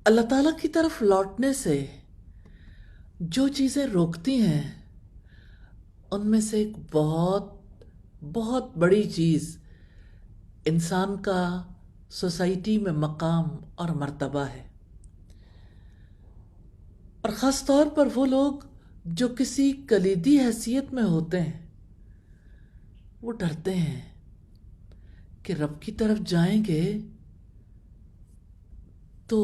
اللہ تعالیٰ کی طرف لوٹنے سے جو چیزیں روکتی ہیں ان میں سے ایک بہت بہت بڑی چیز انسان کا سوسائٹی میں مقام اور مرتبہ ہے، اور خاص طور پر وہ لوگ جو کسی کلیدی حیثیت میں ہوتے ہیں وہ ڈرتے ہیں کہ رب کی طرف جائیں گے تو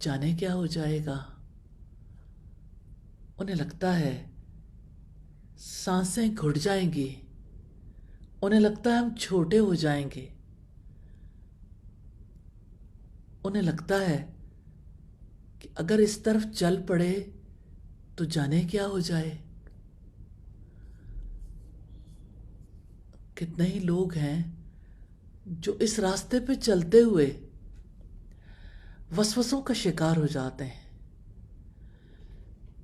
جانے کیا ہو جائے گا۔ انہیں لگتا ہے سانسیں گھٹ جائیں گی، انہیں لگتا ہے ہم چھوٹے ہو جائیں گے، انہیں لگتا ہے کہ اگر اس طرف چل پڑے تو جانے کیا ہو جائے۔ کتنے ہی لوگ ہیں جو اس راستے پہ چلتے ہوئے وسوسوں کا شکار ہو جاتے ہیں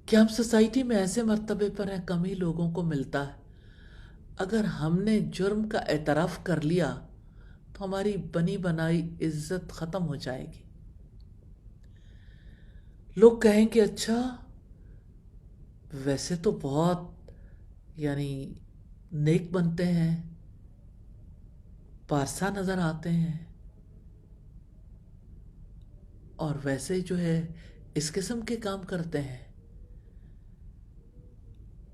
کہ ہم سوسائٹی میں ایسے مرتبے پر ہیں، کم ہی لوگوں کو ملتا ہے، اگر ہم نے جرم کا اعتراف کر لیا تو ہماری بنی بنائی عزت ختم ہو جائے گی۔ لوگ کہیں کہ اچھا ویسے تو بہت نیک بنتے ہیں، پارسا نظر آتے ہیں، اور ویسے جو ہے اس قسم کے کام کرتے ہیں۔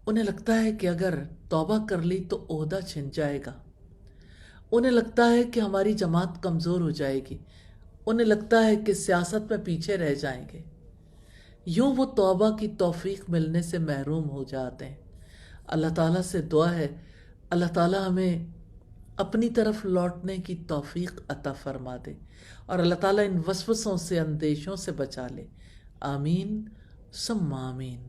انہیں لگتا ہے کہ اگر توبہ کر لی تو عہدہ چھن جائے گا، انہیں لگتا ہے کہ ہماری جماعت کمزور ہو جائے گی، انہیں لگتا ہے کہ سیاست میں پیچھے رہ جائیں گے، یوں وہ توبہ کی توفیق ملنے سے محروم ہو جاتے ہیں۔ اللہ تعالیٰ سے دعا ہے اللہ تعالیٰ ہمیں اپنی طرف لوٹنے کی توفیق عطا فرما دے، اور اللہ تعالیٰ ان وسوسوں سے، اندیشوں سے بچا لے۔ آمین ثم آمین۔